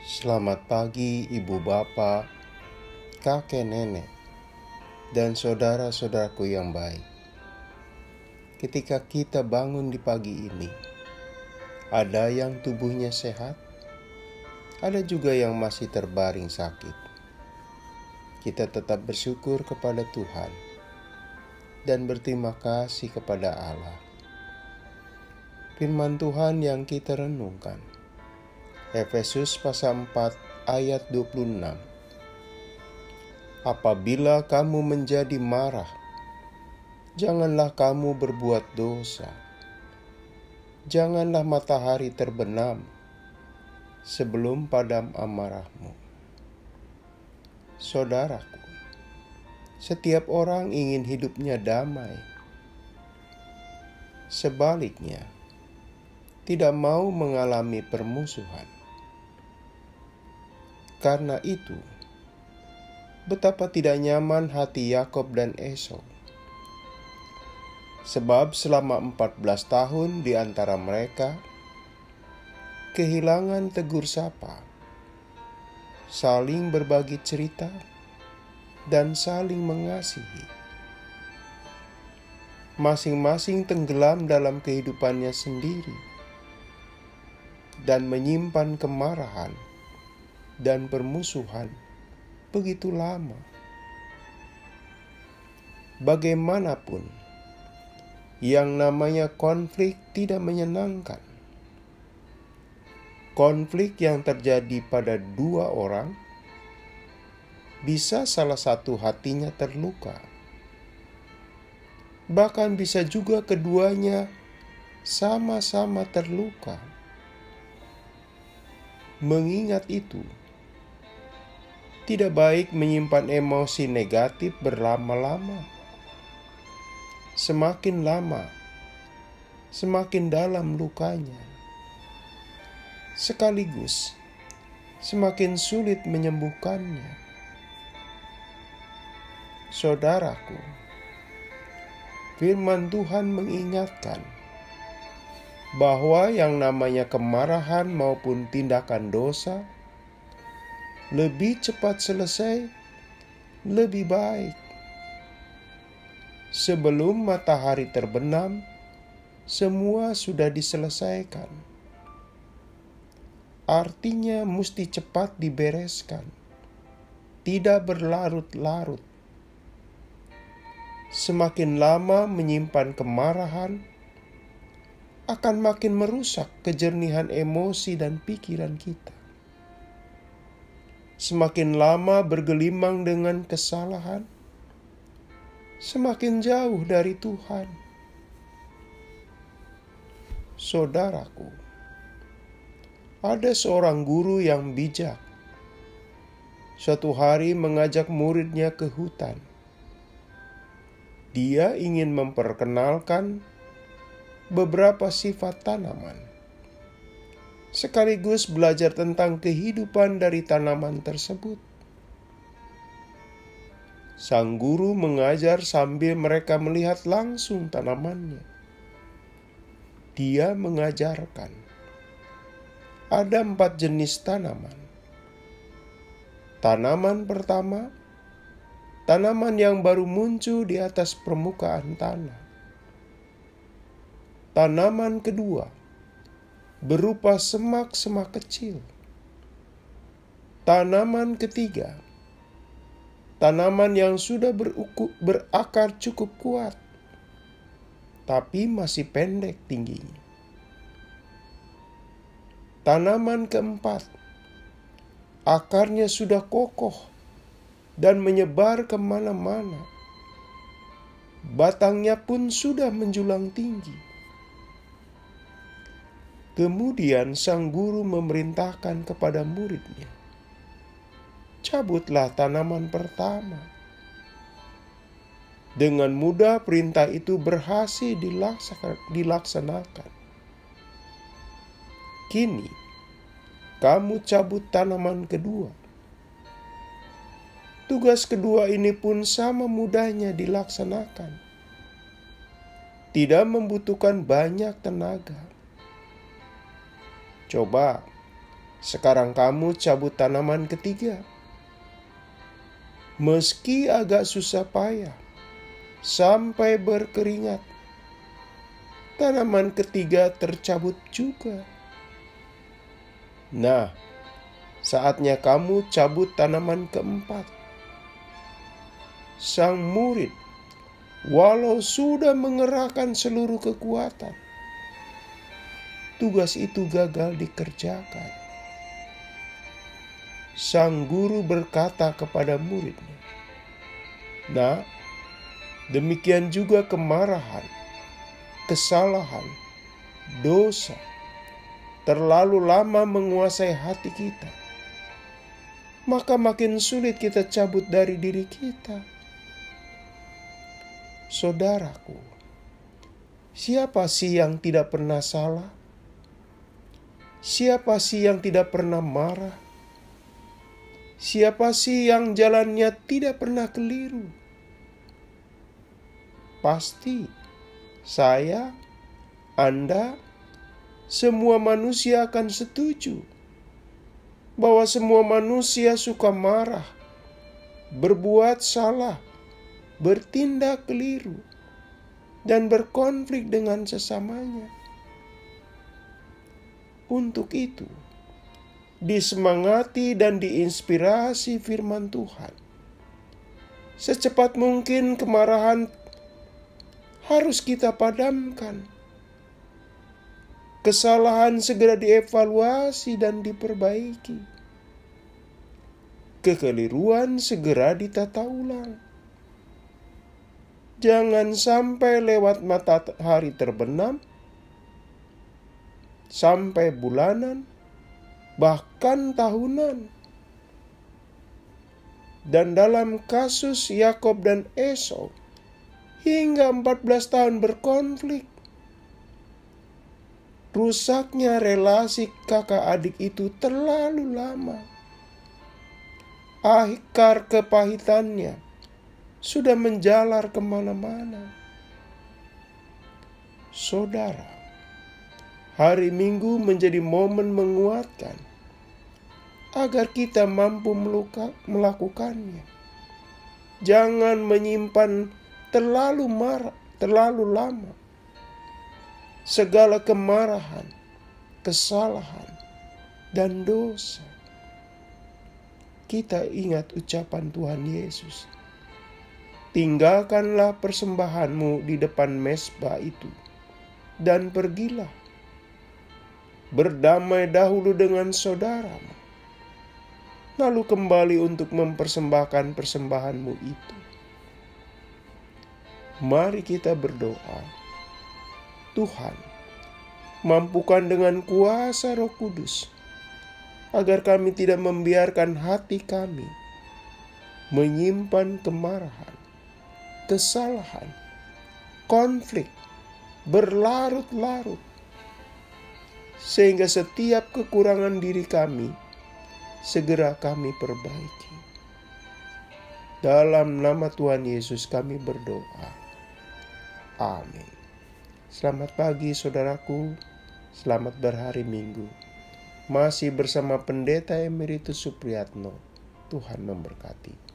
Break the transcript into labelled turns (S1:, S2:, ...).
S1: Selamat pagi ibu bapak, kakek nenek, dan saudara-saudaraku yang baik. Ketika kita bangun di pagi ini, ada yang tubuhnya sehat, ada juga yang masih terbaring sakit. Kita tetap bersyukur kepada Tuhan dan berterima kasih kepada Allah. Firman Tuhan yang kita renungkan, Efesus pasal 4 ayat 26. Apabila kamu menjadi marah, janganlah kamu berbuat dosa. Janganlah matahari terbenam sebelum padam amarahmu. Saudaraku, setiap orang ingin hidupnya damai. Sebaliknya, tidak mau mengalami permusuhan. Karena itu, betapa tidak nyaman hati Yakob dan Esau. Sebab selama 14 tahun di antara mereka, kehilangan tegur sapa, saling berbagi cerita, dan saling mengasihi. Masing-masing tenggelam dalam kehidupannya sendiri dan menyimpan kemarahan dan permusuhan begitu lama. Bagaimanapun, yang namanya konflik tidak menyenangkan. Konflik yang terjadi pada dua orang, bisa salah satu hatinya terluka. Bahkan bisa juga keduanya sama-sama terluka. Mengingat itu, tidak baik menyimpan emosi negatif berlama-lama. Semakin lama, semakin dalam lukanya. Sekaligus, semakin sulit menyembuhkannya. Saudaraku, firman Tuhan mengingatkan bahwa yang namanya kemarahan maupun tindakan dosa lebih cepat selesai, lebih baik. Sebelum matahari terbenam, semua sudah diselesaikan. Artinya mesti cepat dibereskan, tidak berlarut-larut. Semakin lama menyimpan kemarahan, akan makin merusak kejernihan emosi dan pikiran kita. Semakin lama bergelimang dengan kesalahan, semakin jauh dari Tuhan. Saudaraku, ada seorang guru yang bijak. Suatu hari mengajak muridnya ke hutan. Dia ingin memperkenalkan beberapa sifat tanaman, sekaligus belajar tentang kehidupan dari tanaman tersebut. Sang guru mengajar sambil mereka melihat langsung tanamannya. Dia mengajarkan, ada 4 jenis tanaman. Tanaman pertama, tanaman yang baru muncul di atas permukaan tanah. Tanaman kedua, berupa semak-semak kecil. Tanaman ketiga, tanaman yang sudah berakar cukup kuat, tapi masih pendek tingginya. Tanaman keempat, akarnya sudah kokoh dan menyebar kemana-mana. Batangnya pun sudah menjulang tinggi. Kemudian sang guru memerintahkan kepada muridnya, cabutlah tanaman pertama. Dengan mudah perintah itu berhasil dilaksanakan. Kini, kamu cabut tanaman kedua. Tugas kedua ini pun sama mudahnya dilaksanakan. Tidak membutuhkan banyak tenaga. Coba Sekarang kamu cabut tanaman ketiga. Meski agak susah payah, sampai berkeringat, tanaman ketiga tercabut juga. Nah, saatnya kamu cabut tanaman keempat. Sang murid, walau sudah mengerahkan seluruh kekuatan, tugas itu gagal dikerjakan. Sang guru berkata kepada muridnya, "Nah, demikian juga kemarahan, kesalahan, dosa terlalu lama menguasai hati kita, maka makin sulit kita cabut dari diri kita." Saudaraku, siapa sih yang tidak pernah salah? Siapa sih yang tidak pernah marah? Siapa sih yang jalannya tidak pernah keliru? Pasti saya, Anda, semua manusia akan setuju bahwa semua manusia suka marah, berbuat salah, bertindak keliru, dan berkonflik dengan sesamanya. Untuk itu, disemangati dan diinspirasi firman Tuhan. Secepat mungkin kemarahan harus kita padamkan. Kesalahan segera dievaluasi dan diperbaiki. Kekeliruan segera ditata ulang. Jangan sampai lewat matahari terbenam, sampai bulanan, bahkan tahunan. Dan dalam kasus Yakob dan Esau, hingga 14 tahun berkonflik. Rusaknya relasi kakak adik itu terlalu lama. Akar kepahitannya sudah menjalar kemana-mana. Saudara, hari Minggu menjadi momen menguatkan agar kita mampu melakukannya. Jangan menyimpan terlalu lama segala kemarahan, kesalahan, dan dosa. Kita ingat ucapan Tuhan Yesus, "Tinggalkanlah persembahanmu di depan mezbah itu, dan pergilah. Berdamai dahulu dengan saudaramu, lalu kembali untuk mempersembahkan persembahanmu itu." Mari kita berdoa. Tuhan, mampukan dengan kuasa Roh Kudus, agar kami tidak membiarkan hati kami menyimpan kemarahan, kesalahan, konflik, berlarut-larut, sehingga setiap kekurangan diri kami segera kami perbaiki. Dalam nama Tuhan Yesus kami berdoa. Amin. Selamat pagi saudaraku, selamat berhari Minggu. Masih bersama Pendeta Emeritus Supriyatno. Tuhan memberkati.